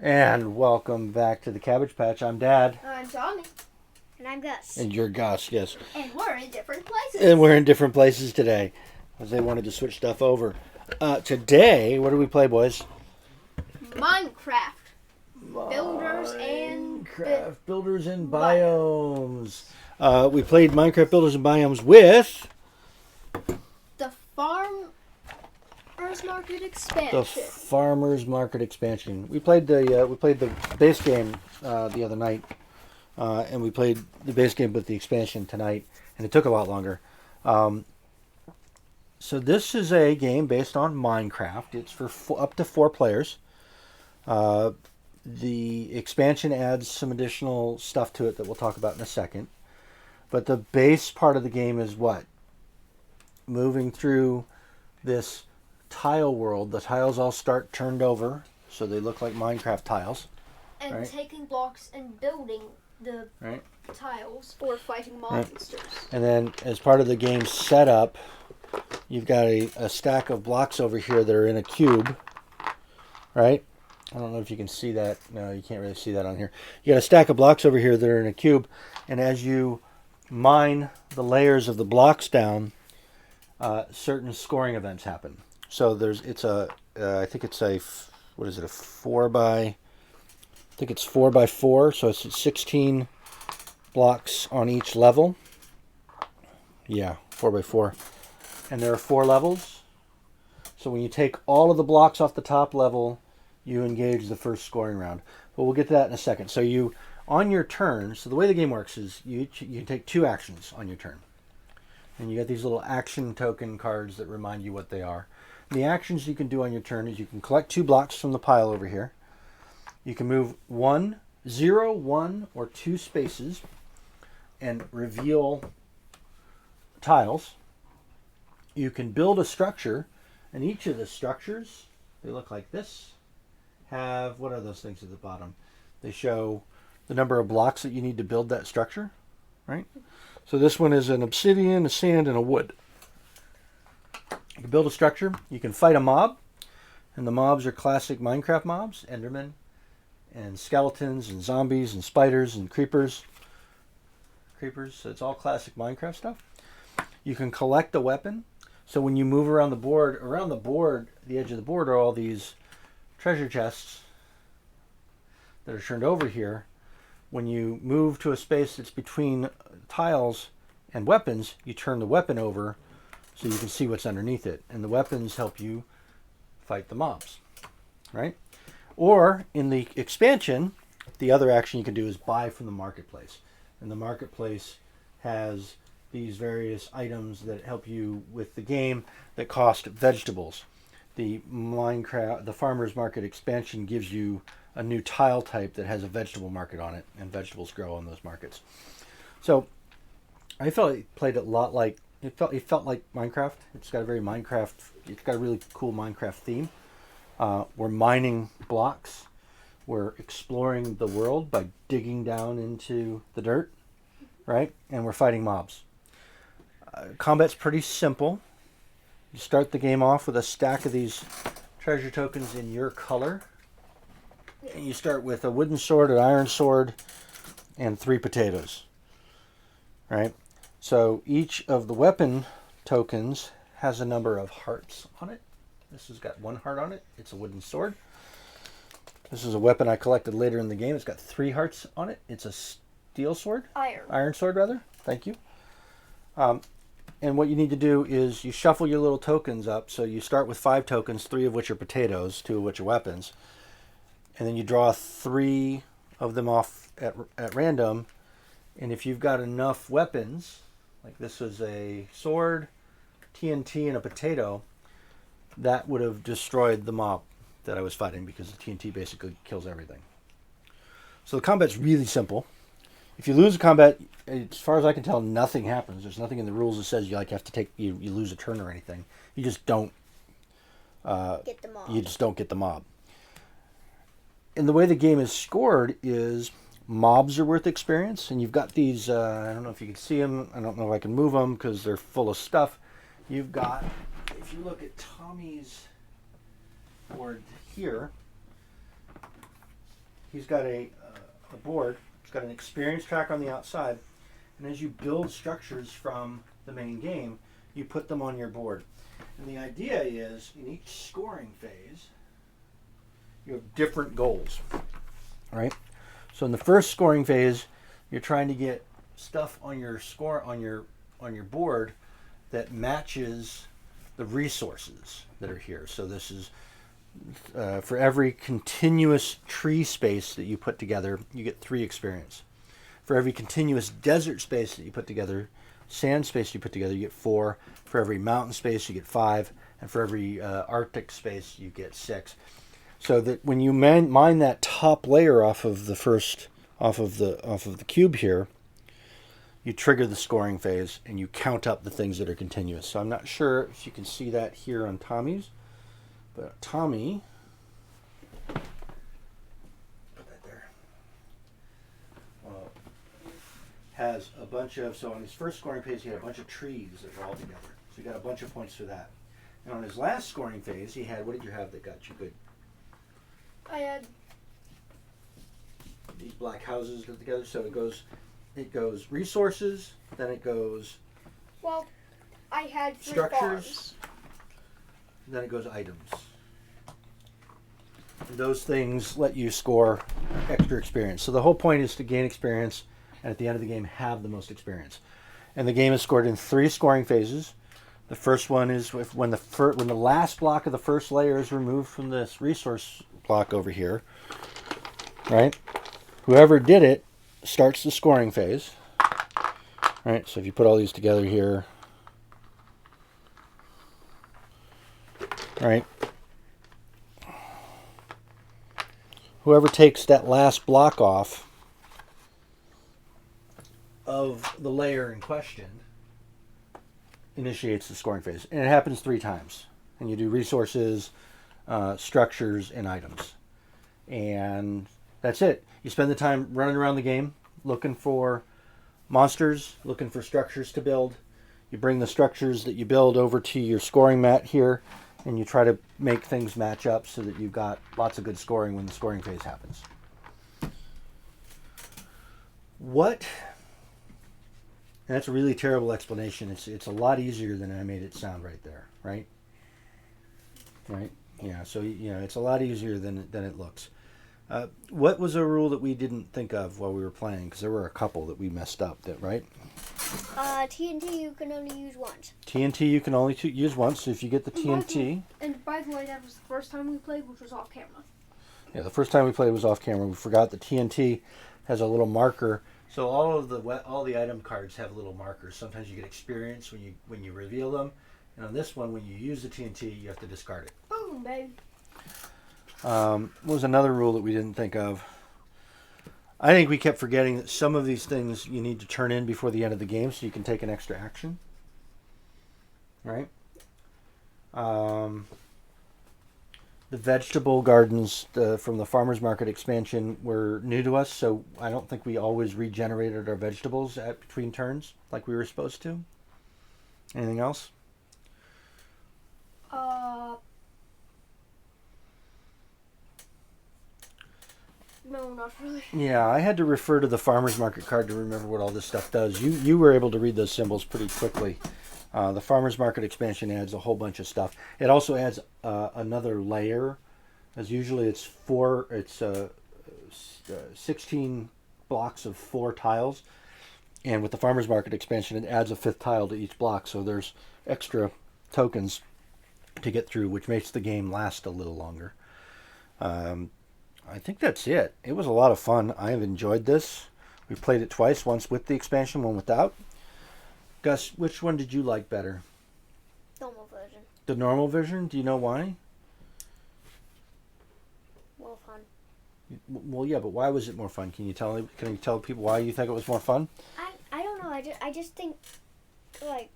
And welcome back to the Cabbage Patch. I'm Dad. I'm Tommy. And I'm Gus. And you're Gus, yes. And we're in different places. And we're in different places today because they wanted to switch stuff over. Today, what do we play, boys? Minecraft. Builders and Biomes. We played Minecraft Builders and Biomes with the Farmer's Market expansion. the Farmer's Market expansion. We played the base game the other night, and we played the base game with the expansion tonight, and it took a lot longer. So this is a game based on Minecraft. It's for up to 4 players. The expansion adds some additional stuff to it that we'll talk about in a second. But the base part of the game is what? Moving through this tile world. The tiles all start turned over, so they look like Minecraft tiles. And right? taking blocks and building the Right. tiles or fighting monsters. And then as part of the game setup, you've got a stack of blocks over here that are in a cube, right? I don't know if you can see that. No, you can't really see that on here. You got a stack of blocks over here that are in a cube, and as you mine the layers of the blocks down, certain scoring events happen. So I think it's a 4 by 4, so it's 16 blocks on each level. Yeah, 4 by 4. And there are 4 levels. So when you take all of the blocks off the top level, you engage the first scoring round. But we'll get to that in a second. So you, on your turn, so the way the game works is you take 2 actions on your turn. And you get these little action token cards that remind you what they are. And the actions you can do on your turn is you can collect 2 blocks from the pile over here. You can move 0, 1, or 2 spaces and reveal tiles. You can build a structure, and each of the structures, they look like this, have, what are those things at the bottom? They show the number of blocks that you need to build that structure, right? So this one is an obsidian, a sand, and a wood. You can build a structure. You can fight a mob, and the mobs are classic Minecraft mobs, Endermen, and skeletons, and zombies, and spiders, and creepers. So it's all classic Minecraft stuff. You can collect a weapon. So when you move around the board, the edge of the board are all these treasure chests that are turned over here. When you move to a space that's between tiles and weapons, you turn the weapon over so you can see what's underneath it. And the weapons help you fight the mobs, right? Or in the expansion, the other action you can do is buy from the marketplace. And the marketplace has these various items that help you with the game that cost vegetables. The Farmer's Market expansion gives you a new tile type that has a vegetable market on it, and vegetables grow on those markets. So I felt it played a lot like it felt like Minecraft. It's got a really cool Minecraft theme. We're mining blocks. We're exploring the world by digging down into the dirt, right? And we're fighting mobs. Combat's pretty simple. You start the game off with a stack of these treasure tokens in your color. And you start with a wooden sword, an iron sword, and 3 potatoes. Right? So each of the weapon tokens has a number of hearts on it. This has got 1 heart on it. It's a wooden sword. This is a weapon I collected later in the game. It's got 3 hearts on it. It's a steel sword? Iron sword, rather. Thank you. And what you need to do is you shuffle your little tokens up. So you start with 5 tokens, 3 of which are potatoes, 2 of which are weapons. And then you draw 3 of them off at random. And if you've got enough weapons, like this was a sword, TNT, and a potato, that would have destroyed the mob that I was fighting because the TNT basically kills everything. So the combat's really simple. If you lose a combat, as far as I can tell, nothing happens. There's nothing in the rules that says you have to you lose a turn or anything. You just don't Get the mob. You just don't get the mob. And the way the game is scored is mobs are worth experience, and you've got these. I don't know if you can see them. I don't know if I can move them because they're full of stuff. You've got, if you look at Tommy's board here, he's got a board. It's got an experience tracker on the outside, and as you build structures from the main game, you put them on your board. And the idea is, in each scoring phase, you have different goals, right? So in the first scoring phase, you're trying to get stuff on your board that matches the resources that are here. So this is for every continuous tree space that you put together, you get 3 experience. For every continuous desert space that you put together, sand space you put together, you get 4. For every mountain space, you get 5, and for every Arctic space, you get 6. So that when you mine that top layer off of the cube here, you trigger the scoring phase and you count up the things that are continuous. So I'm not sure if you can see that here on Tommy's, but Tommy, put that there, has a bunch of, so on his first scoring phase he had a bunch of trees that were all together. So he got a bunch of points for that. And on his last scoring phase he had, what did you have that got you good? I had These black houses go together, so it goes resources, then it goes I had 3 structures, farms. then it goes items. And those things let you score extra experience. So the whole point is to gain experience, and at the end of the game have the most experience. And the game is scored in 3 scoring phases. The first one is when the last block of the first layer is removed from this resource block over here, right? Whoever did it starts the scoring phase, right? So if you put all these together here, right? Whoever takes that last block off of the layer in question initiates the scoring phase. And it happens 3 times. And you do resources, structures, and items. And that's it. You spend the time running around the game, looking for monsters, looking for structures to build. You bring the structures that you build over to your scoring mat here, and you try to make things match up so that you've got lots of good scoring when the scoring phase happens. And that's a really terrible explanation. It's a lot easier than I made it sound right there, right? Right? Yeah, so it's a lot easier than it looks. What was a rule that we didn't think of while we were playing? Because there were a couple that we messed up, right? TNT you can only use once. TNT you can only use once, so if you get the TNT... And by the way, that was the first time we played, which was off camera. Yeah, the first time we played was off camera. We forgot the TNT has a little marker. So all the item cards have little markers. Sometimes you get experience when you reveal them. And on this one, when you use the TNT, you have to discard it. Boom, baby. What was another rule that we didn't think of? I think we kept forgetting that some of these things you need to turn in before the end of the game so you can take an extra action. Right? The vegetable gardens from the Farmer's Market expansion were new to us, so I don't think we always regenerated our vegetables between turns like we were supposed to. Anything else? No, not really. Yeah, I had to refer to the Farmer's Market card to remember what all this stuff does. You were able to read those symbols pretty quickly. The Farmer's Market expansion adds a whole bunch of stuff. It also adds another layer. As usually it's 16 blocks of 4 tiles. And with the Farmer's Market expansion, it adds a 5th tile to each block. So there's extra tokens to get through, which makes the game last a little longer. I think that's it. It was a lot of fun. I have enjoyed this. We played it twice, once with the expansion, one without. Gus, which one did you like better? Normal version. The normal version? Do you know why? More fun. Well, yeah, but why was it more fun? Can you tell people why you think it was more fun? I don't know. I just think like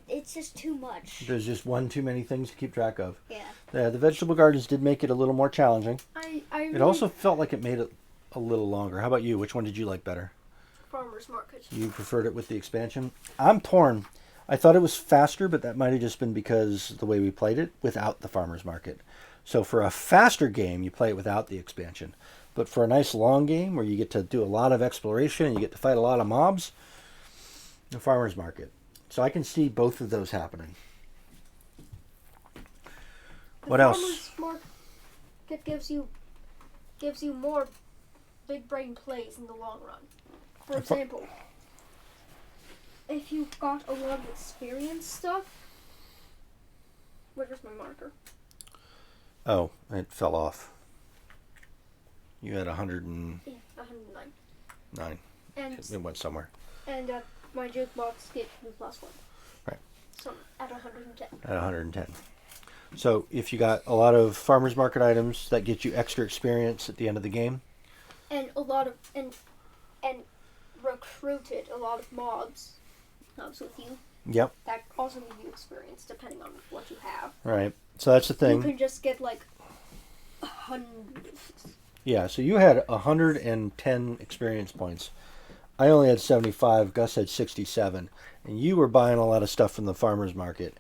it's just too much. There's just one too many things to keep track of. Yeah. The vegetable gardens did make it a little more challenging. It also felt like it made it a little longer. How about you? Which one did you like better? Farmer's Market. You preferred it with the expansion? I'm torn. I thought it was faster, but that might have just been because the way we played it without the Farmer's Market. So for a faster game, you play it without the expansion. But for a nice long game where you get to do a lot of exploration and you get to fight a lot of mobs, the farmer's market. So I can see both of those happening. What else? Farmer's market gives you more big brain plays in the long run. For example, if you got a lot of experience stuff, where's my marker? Oh, it fell off. You had 109. Yeah, 109. And It went somewhere. And my jukebox gave me +1. Right. So at 110. At 110. So if you got a lot of farmer's market items, that get you extra experience at the end of the game. And a lot of and recruited a lot of mobs with you. Yep. That also give you experience depending on what you have. Right. So that's the thing. You can just get like 100. Yeah, so you had 110 experience points. I only had 75. Gus had 67. And you were buying a lot of stuff from the farmer's market.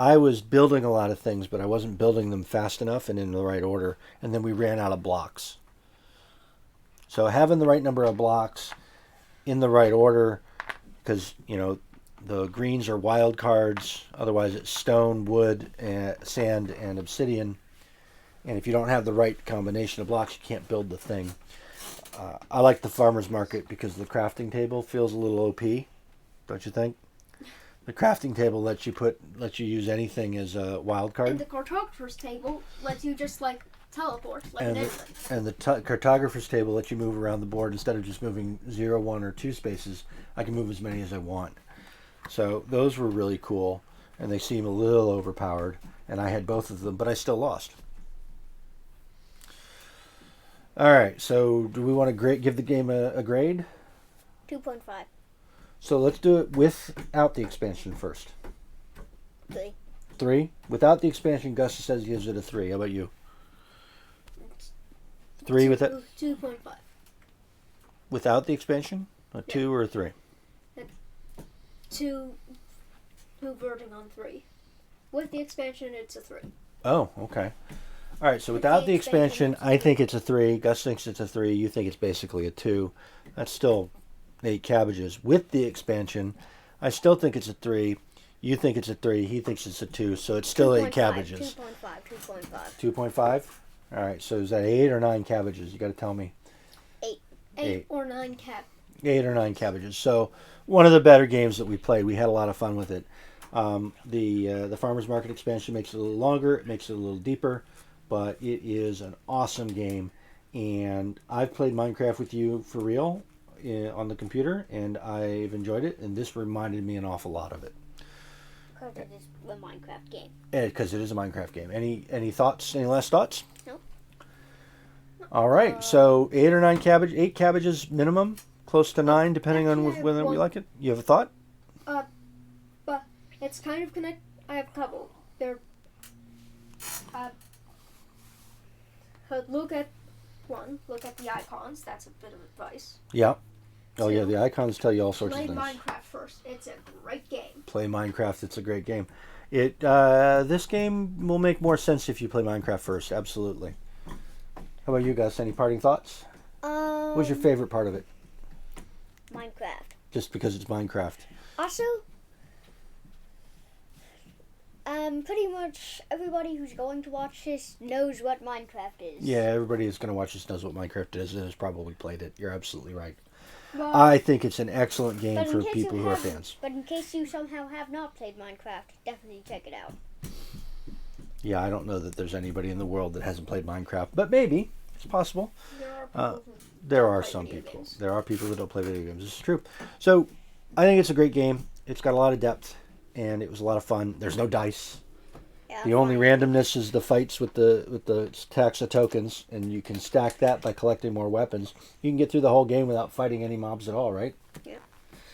I was building a lot of things, but I wasn't building them fast enough and in the right order. And then we ran out of blocks. So having the right number of blocks in the right order, because, you know, the greens are wild cards. Otherwise, it's stone, wood, sand, and obsidian. And if you don't have the right combination of blocks, you can't build the thing. I like the farmer's market because the crafting table feels a little OP, don't you think? The crafting table lets you use anything as a wild card. And the cartographer's table lets you just like teleport like an entrance. And the cartographer's table lets you move around the board instead of just moving 0, 1, or 2 spaces. I can move as many as I want. So those were really cool, and they seem a little overpowered. And I had both of them, but I still lost. All right, so do we want to give the game a grade? 2.5. So let's do it without the expansion first. 3. 3? Without the expansion, Gus says he gives it a 3. How about you? 3 with it? 2.5. Without the expansion? A 2 or a 3? 2 verting on 3. With the expansion, it's a 3. Oh, okay. All right, so without the expansion, I think it's a 3. Gus thinks it's a 3. You think it's basically a 2. That's still 8 cabbages. With the expansion, I still think it's a 3. You think it's a 3. He thinks it's a 2. So it's still 8 cabbages. 2.5. 2.5? All right, so is that 8 or 9 cabbages? You got to tell me. 8 or 9 cab. 8 or 9 cabbages. So one of the better games that we played. We had a lot of fun with it. The Farmer's Market expansion makes it a little longer. It makes it a little deeper. But it is an awesome game. And I've played Minecraft with you for real on the computer. And I've enjoyed it. And this reminded me an awful lot of it. Because it is a Minecraft game. Because it is a Minecraft game. Any thoughts? Any last thoughts? No. All right. So 8 or 9 cabbage. 8 cabbages minimum. Close to 9, depending on whether we like it. You have a thought? But it's kind of connected. I have a couple. They're. Look at the icons. That's a bit of advice. Yeah. Oh, 2, yeah, the icons tell you all sorts of play things. Minecraft first. It's a great game. Play Minecraft. It's a great game. This game will make more sense if you play Minecraft first. Absolutely. How about you guys? Any parting thoughts? What's your favorite part of it? Minecraft. Just because it's Minecraft. Also, pretty much everybody who's going to watch this knows what Minecraft is. Yeah, everybody who's going to watch this knows what Minecraft is and has probably played it. You're absolutely right. Well, I think it's an excellent game for people who are fans. But in case you somehow have not played Minecraft, definitely check it out. Yeah, I don't know that there's anybody in the world that hasn't played Minecraft, but maybe it's possible. there are people who There are don't play some video people. games. There are people that don't play video games. This is true. So, I think it's a great game. It's got a lot of depth, and it was a lot of fun. There's no dice. Yeah, The only randomness is the fights with the stacks of tokens, and you can stack that by collecting more weapons. You can get through the whole game without fighting any mobs at all, right?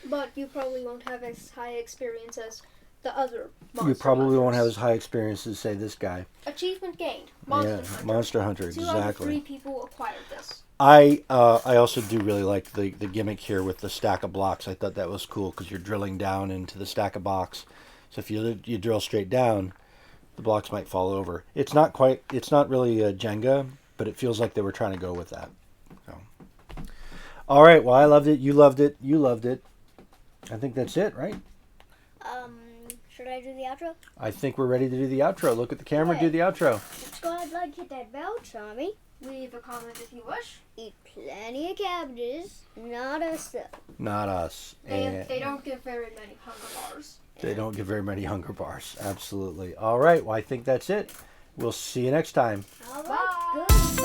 But you probably won't have as high experience as the other monster You probably won't have hunters. as high experience as, say, this guy. Achievement gained. Monster Hunter. Monster Hunter, 2 out of 3 exactly. people acquired this. I also do really like the gimmick here with the stack of blocks. I thought that was cool because you're drilling down into the stack of blocks. So if you drill straight down, the blocks might fall over. It's not really a Jenga, but it feels like they were trying to go with that. All right. Well, I loved it. You loved it. You loved it. I think that's it, right? Should I do the outro? I think we're ready to do the outro. Look at the camera. Okay. Do the outro. Subscribe, like, hit that bell, Tommy. Leave a comment if you wish. Eat plenty of cabbages. Not us, though. Not us. And They don't give very many hunger bars. they don't give very many hunger bars. Absolutely. All right. Well, I think that's it. We'll see you next time. All Bye. right, good.